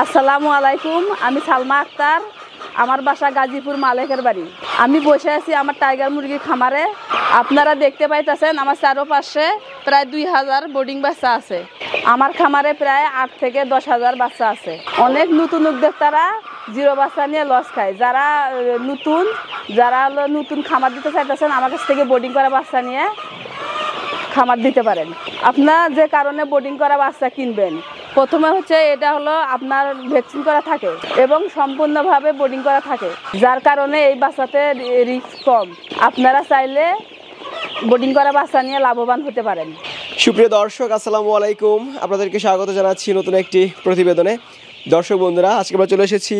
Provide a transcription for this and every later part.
আসসালামু আলাইকুম, আমি সালমা আক্তার। আমার বাসা গাজীপুর মালেকের বাড়ি। আমি বসে আছি আমার টাইগার মুরগির খামারে। আপনারা দেখতে পাইতেছেন আমার চারপাশে প্রায় 2000 বোর্ডিং বাচ্চা আছে। আমার খামারে প্রায় 8 থেকে 10,000 বাচ্চা আছে। অনেক নতুন উদ্যোক্তারা জিরো বাচ্চা নিয়ে লস খায়। যারা নতুন খামার দিতে চাইতেছেন আমার কাছ থেকে বোর্ডিং করা বাচ্চা নিয়ে খামার দিতে পারেন। আপনার যে কারণে বোর্ডিং করা বাচ্চা কিনবেন, প্রথমে হচ্ছে এটা হলো আপনার ভ্যাকসিন করা থাকে এবং সম্পূর্ণভাবে বোর্ডিং করা থাকে, যার কারণে এই বাচ্চাতে রিস্ক কম। আপনারা চাইলে বোর্ডিং করা বাচ্চা নিয়ে লাভবান হতে পারেন। সুপ্রিয় দর্শক, আসসালামু আলাইকুম। আপনাদেরকে স্বাগত জানাচ্ছি নতুন একটি প্রতিবেদনে। দর্শক বন্ধুরা, আজকে আমরা চলে এসেছি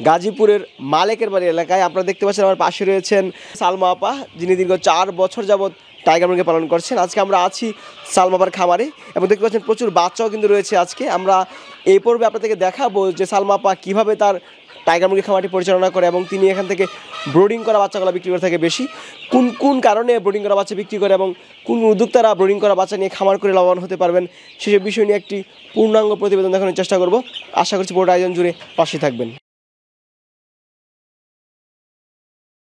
গাজীপুরের মালেকের বাড়ি এলাকায়। আপনারা দেখতে পাচ্ছেন আমার পাশে রয়েছেন সালমা আপা, যিনি দীর্ঘ 4 বছর যাবৎ টাইগার মুরগি পালন করছেন। আজকে আমরা আছি সালমা আপার খামারে এবং দেখতে পাচ্ছেন প্রচুর বাচ্চাও কিন্তু রয়েছে। আজকে আমরা এই পর্বে আপনাদেরকে দেখাবো যে সালমা আপা কীভাবে তার টাইগার মুরগি খামারটি পরিচালনা করে এবং তিনি এখান থেকে ব্রোডিং করা বাচ্চাগুলো বিক্রি করে থাকে বেশি। কোন কোন কারণে ব্রোডিং করা বাচ্চা বিক্রি করে এবং কোন উদ্যোক্তারা ব্রোডিং করা বাচ্চা নিয়ে খামার করে লাভবান হতে পারবেন, সেসব বিষয় নিয়ে একটি পূর্ণাঙ্গ প্রতিবেদন দেখানোর চেষ্টা করব। আশা করছি পুরো আয়োজন জুড়ে পাশে থাকবেন।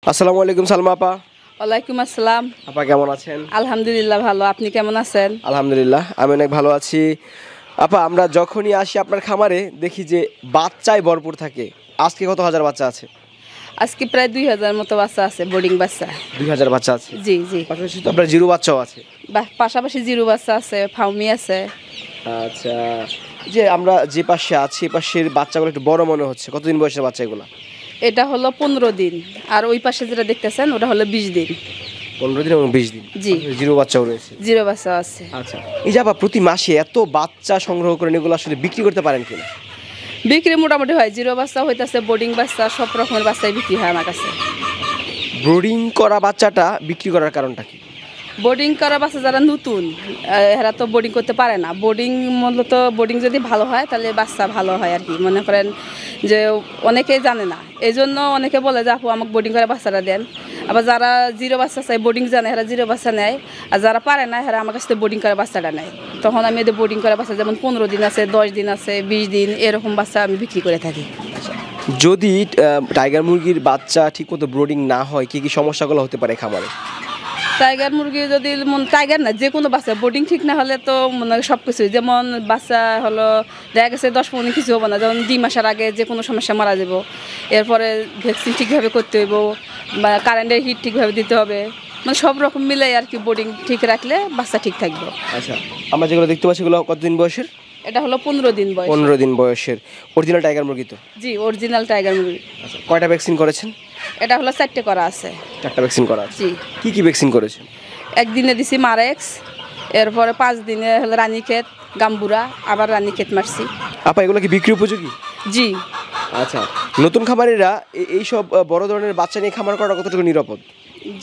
আসসালামু আলাইকুম সালমা আপা। ওয়ালাইকুম আসসালাম। আপা কেমন আছেন? আলহামদুলিল্লাহ ভালো, আপনি কেমন আছেন? আলহামদুলিল্লাহ, আমি অনেক ভালো আছি। আপা, আমরা যখনই আসি আপনার খামারে দেখি যে বাচ্চায় ভরপুর থাকে। আজকে কত হাজার বাচ্চা আছে? আজকে প্রায় 2000 মতো বাচ্চা আছে, বোর্ডিং বাচ্চা। 2000 বাচ্চা আছে? জি জি। পাশাপাশি তো আপনার জিরো বাচ্চাও আছে? পাশাপাশি জিরো বাচ্চা আছে, ফাউমি আছে। আচ্ছা, যে আমরা যে পাশে আছি এই পাশের বাচ্চাগুলো একটু বড় মনে হচ্ছে। কতদিন বয়সের বাচ্চা এগুলো? এটা হলো 15 দিন, আর ওই পাশে যেটা দেখতেছেন ওটা হলো 20 দিন। 15 দিন এবং 20 দিন? জি। জিরো বাচ্চাও রয়েছে? জিরো বাচ্চা আছে। আচ্ছা, এই যে আপা প্রতি মাসে এত বাচ্চা সংগ্রহ করেন, এগুলো আসলে বিক্রি করতে পারেন কিনা? বিক্রি মোটামুটি হয়, জিরো বাচ্চা হইতেছে, বোর্ডিং বাচ্চা, সব রকমের বাচ্চাই বিক্রি হয় আমার কাছে। ব্রোডিং করা বাচ্চাটা বিক্রি করার কারণটা কি? বোর্ডিং করা বাচ্চা যারা নতুন, এরা তো বোর্ডিং করতে পারে না। মূলত বোর্ডিং যদি ভালো হয় তাহলে বাচ্চা ভালো হয় আর কি। মনে করেন যে অনেকেই জানে না, এই জন্য অনেকে বলে যে আপু আমাকে বোর্ডিং করে বাচ্চাটা দেন। আবার যারা জিরো বাচ্চা চাই, বোর্ডিং জানে, এরা জিরো বাচ্চা নেয়। আর যারা পারে না এরা আমার কাছ থেকে বোর্ডিং করে বাচ্চাটা নেয়। তখন আমি এদের বোর্ডিং করা বাচ্চা, যেমন 15 দিন আছে, 10 দিন আছে, 20 দিন, এরকম বাচ্চা আমি বিক্রি করে থাকি। যদি টাইগার মুরগির বাচ্চা ঠিকমতো ব্রোডিং না হয়, কি কি সমস্যাগুলো হতে পারে খামারে? টাইগার মুরগি যদি টাইগার না, যে কোনো বাচ্চা বোর্ডিং ঠিক না হলে তো মনে হয় সব কিছুই, যেমন বাচ্চা হলো দেখা গেছে 10-15 কিছু হবো না, যেমন 2 মাসের আগে যে কোনো সমস্যা মারা যাব। এরপরে ভ্যাকসিন ঠিকভাবে করতে হইব, বা কারেন্টের হিট ঠিকভাবে দিতে হবে, মানে সব রকম মিলাই আর কি। বোর্ডিং ঠিক রাখলে বাচ্চা ঠিক থাকবে। আচ্ছা, আমরা যেগুলো দেখতে পাচ্ছি এগুলো কতদিন বয়সের? এটা হলো 15 দিন বয়স। 15 দিন বয়সের অরিজিনাল টাইগার মুরগি তো? জি, অরিজিনাল টাইগার মুরগি। আচ্ছা, কয়টা ভ্যাকসিন করেছেন? এটা হলো 4টে করা আছে। 4টা ভ্যাকসিন করা আছে? জি। কি কি ভ্যাকসিন করেছেন? একদিনে দিছি মারেক্স, এরপরে 5 দিনে হলো রানীক্ষেত, গাম্বুরা, আবার রানীক্ষেত মারছি। আপা, এগুলো কি বিক্রি উপযোগী? জি। আচ্ছা, নতুন খামারিরা এইসব বড় ধরনের বাচ্চা নিয়ে খামার করা কতটুকু নিরাপদ?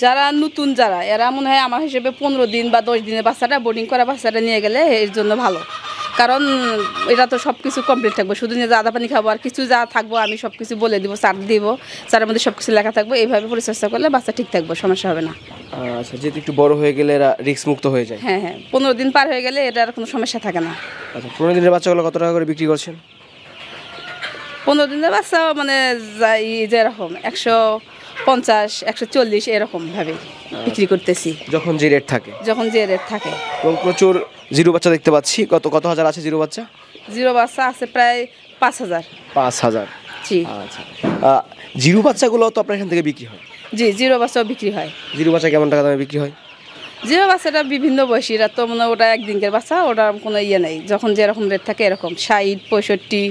যারা নতুন এরা মনে হয় আমার হিসেবে 15 দিন বা 10 দিনের বাচ্চাটা, বোর্ডিং করা বাচ্চাটা নিয়ে গেলে এর জন্য ভালো। কারণ এটা তো সব কিছু কমপ্লিট থাকবে, শুধু নিয়ে আদা পানি খাবো আর কিছু যা থাকবো আমি সব কিছু বলে দিব, চার দিব, চারের মধ্যে সব কিছু লেখা থাকবে। এইভাবে পরিচর্যা করলে বাচ্চা ঠিক থাকবে, সমস্যা হবে না। আচ্ছা, যেহেতু একটু বড় হয়ে গেলে এরা রিস্ক মুক্ত হয়ে যায়? হ্যাঁ হ্যাঁ, 15 দিন পার হয়ে গেলে এটার কোনো সমস্যা থাকে না। আচ্ছা, 15 দিনের বাচ্চাগুলো কত টাকা করে বিক্রি করছেন? 15 দিনের বাচ্চা মানে যাই যেরকম 150, 140 এরকম ভাবে বিক্রি করতেছি, যখন যে রেট থাকে। যখন যে রেট থাকে। এবং প্রচুর জিরো বাচ্চা দেখতে পাচ্ছি। কত হাজার আছে জিরো বাচ্চা? জিরো বাচ্চা আছে প্রায় 5000। 5000? জি। আচ্ছা, জিরো বাচ্চাগুলো তো আপনার এখান থেকে বিক্রি হয়? জি, জিরো বাচ্চাও বিক্রি হয়। জিরো বাচ্চা কেমন টাকা দামে বিক্রি হয়? জিরো বাচ্চাটা বিভিন্ন বয়সীরা তো মানে ওটা একদিনকার বাচ্চা, ওটার কোনো ইয়ে নেই, যখন যেরকম রেট থাকে এরকম 60, 65,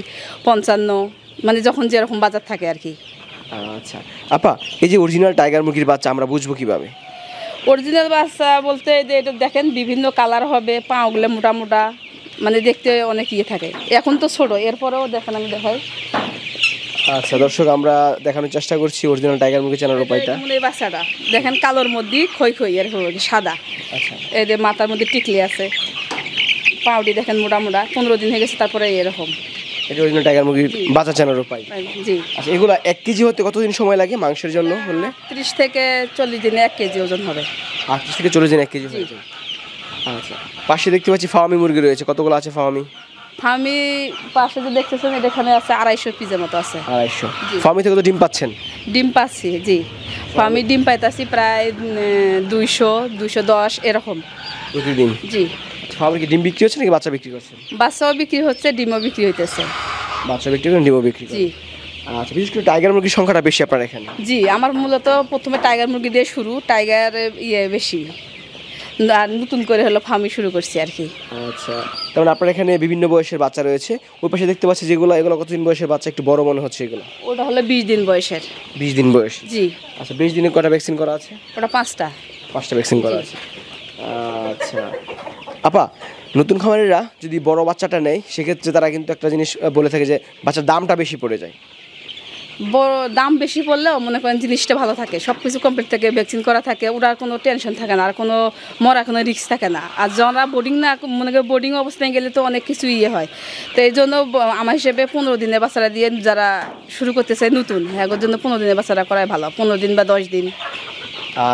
55, মানে যখন যেরকম বাজার থাকে আর কি। আচ্ছা আপা, এই যে অরিজিনাল টাইগার মুরগির বাচ্চা আমরা বুঝবো কিভাবে? অরিজিনাল বাচ্চা বলতে যে এটা দেখেন বিভিন্ন কালার হবে, পাগুলো মোটা মোটা, মানে দেখতে অনেক ইয়ে থাকে। এখন তো ছোট, এরপরেও দেখেন আমি দেখাই। আচ্ছা দর্শক, আমরা দেখানোর চেষ্টা করছি অরিজিনাল টাইগার মুরগি চেনার উপায়টা। এই বাচ্চাটা দেখেন কালোর মধ্যে খই এরকম সাদা। আচ্ছা, এই যে মাথার মধ্যে টিকলি আছে, পাউডি দেখেন মোটা মোটা, 15 দিন হয়ে গেছে, তারপরে এরকম। এটা অরিজিনাল টাইগার মুরগির বাচ্চা চেনার উপায়? জি। আচ্ছা, এগুলো 1 কেজি হতে কতদিন সময় লাগে মাংসের জন্য হলে? 30 থেকে 40 দিনে 1 কেজি ওজন হবে। 30 থেকে 40 দিন 1 কেজি হয়ে যায়। আচ্ছা, পাশে দেখতে পাচ্ছি ফার্মি মুরগি রয়েছে। কতগুলো আছে ফার্মি? ফার্মি পাশে যে দেখতেছেন এটা এখানে আছে 250 পিসের মতো আছে। 250। জি। ফার্মি থেকে তো ডিম পাচ্ছেন? ডিম পাচ্ছি, জি। ফার্মি ডিম পাইতাছি প্রায় 200 210 এরকম প্রতিদিন? জি। ফার্মে কি ডিম বিক্রি হচ্ছে নাকি বাচ্চা বিক্রি করছেন? বাচ্চাও বিক্রি হচ্ছে, ডিমও বিক্রি হইতেছে। বাচ্চা বিক্রি করেন, ডিমও বিক্রি করেন। জি আচ্ছা, বিশেষ করে টাইগার মুরগির সংখ্যাটা বেশি আপনার এখানে? জি, আমার মূলত প্রথমে টাইগার মুরগি দিয়ে শুরু, টাইগার বেশি, আর নতুন করে হলো ফার্মি শুরু করছি আর কি। আচ্ছা, তার আপনার এখানে বিভিন্ন বয়সের বাচ্চা রয়েছে। ওই পাশে দেখতে পাচ্ছি যেগুলো, এগুলো কতদিন বয়সের বাচ্চা? একটু বড় মনে হচ্ছে এগুলো। ওটা হলো 20 দিন বয়সের। 20 দিন বয়স? জি। আচ্ছা, 20 দিনে কটা ভ্যাকসিন করা আছে? ওটা 5টা। 5টা ভ্যাকসিন করা আছে। আচ্ছা আপা, নতুন খামারিরা যদি বড় বাচ্চাটা নেয় সেক্ষেত্রে তারা কিন্তু একটা জিনিস বলে থাকে যে বাচ্চার দামটা বেশি পড়ে যায়। বড় দাম বেশি পড়লেও মনে করেন জিনিসটা ভালো থাকে, সব কিছু কমপ্লিট থাকে, ভ্যাকসিন করা থাকে, ওটার কোনো টেনশন থাকে না, আর কোনো মরা কোনো রিস্ক থাকে না। আর যারা বোর্ডিং না, মনে করেন বোর্ডিং অবস্থায় গেলে তো অনেক কিছু হয়। তো এই জন্য আমার হিসেবে 15 দিনের বাচ্চারা দিয়ে যারা শুরু করতে চায় নতুন, হ্যাঁ, ওর জন্য 15 দিনের বাচ্চারা করাই ভালো, 15 দিন বা 10 দিন।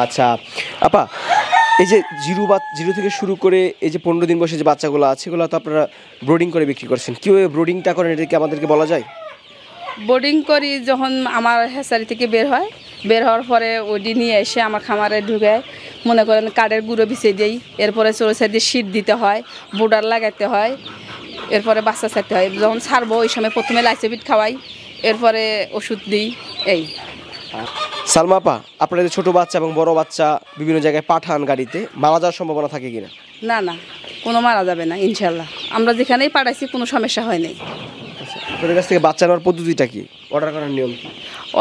আচ্ছা আপা, এই যে জিরো থেকে শুরু করে এই যে 15 দিন বয়সে যে বাচ্চাগুলো আছে এগুলো তো আপনারা ব্রোডিং করে বিক্রি করছেন, কীভাবে ব্রোডিংটা করেন এটা কি আমাদেরকে বলা যায়? বোর্ডিং করি যখন আমার হ্যাচারি থেকে বের হওয়ার পরে ওইটি নিয়ে এসে আমার খামারে ঢুকে মনে করেন কাঠের গুঁড়ো বিছিয়ে দিই, এরপরে চোর সাইডে শীত দিতে হয়, বোর্ডার লাগাতে হয়, এরপরে বাচ্চা ছাড়তে হয়। যখন ছাড়বো ওই সময় প্রথমে লাইসোভিট খাওয়াই, এরপরে ওষুধ দিই। এই সালমা আপা, আপনারা যে ছোটো বাচ্চা এবং বড় বাচ্চা বিভিন্ন জায়গায় পাঠান গাড়িতে, মারা যাওয়ার সম্ভাবনা থাকে কিনা? না না, কোনো মারা যাবে না ইনশাল্লাহ, আমরা যেখানেই পাঠাইছি কোনো সমস্যা হয় নাই। আপনাদের কাছ থেকে বাচ্চা নেওয়ার পদ্ধতিটা কি, অর্ডার করার নিয়ম কি?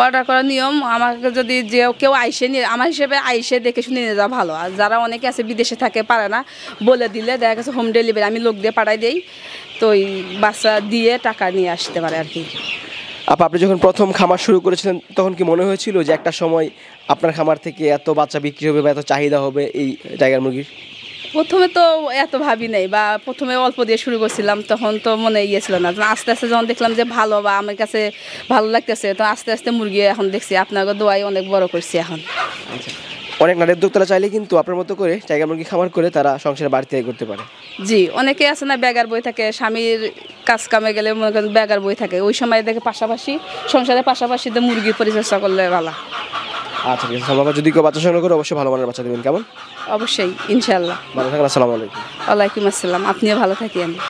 অর্ডার করার নিয়ম, আমাকে যদি যে কেউ আইসে নিয়ে, আমার হিসেবে আইসে দেখে শুনে নিয়ে যাওয়া ভালো। আর যারা অনেকে আছে বিদেশে থাকে, পারে না, বলে দিলে দেখা গেছে হোম ডেলিভারি আমি লোক দিয়ে পাঠাই দিই, তো ওই বাচ্চা দিয়ে টাকা নিয়ে আসতে পারে আর কি। আপা, আপনি যখন প্রথম খামার শুরু করেছিলেন তখন কি মনে হয়েছিল যে একটা সময় আপনার খামার থেকে এত বাচ্চা বিক্রি হবে বা এত চাহিদা হবে এই টাইগার মুরগির? প্রথমে তো এত ভাবি নাই, বা প্রথমে অল্প দিয়ে শুরু করছিলাম, তখন তো মনে ছিল না। আস্তে আস্তে যখন দেখলাম যে ভালো, বা আমার কাছে ভালো লাগতেছে, তো আস্তে আস্তে মুরগি এখন দেখছি আপনাকে দোয়াই অনেক বড় করছি এখন। আচ্ছা, অনেক নারী উদ্যোক্তারা চাইলে কিন্তু আপনার মতো করে টাইগার মুরগি খামার করে তারা সংসারে বাড়িতে করতে পারে। জি, অনেকে আছে না বেগার বই থাকে, স্বামীর কাজ কামে গেলে মনে করেন বেগার বই থাকে, ওই সময় দেখে পাশাপাশি সংসারের পাশাপাশি তো মুরগির পরিচর্যা করলে ভালো। আচ্ছা ঠিক আছে সালমা, যদি কেউ বাচ্চা সংগ্রহ করে অবশ্যই ভালো মানের বাচ্চা দেবেন, কেমন? অবশ্যই ইনশাল্লাহ। ভালো থাকেন, আসসালামু আলাইকুম। ওয়ালাইকুম আসসালাম, আপনিও ভালো থাকেন।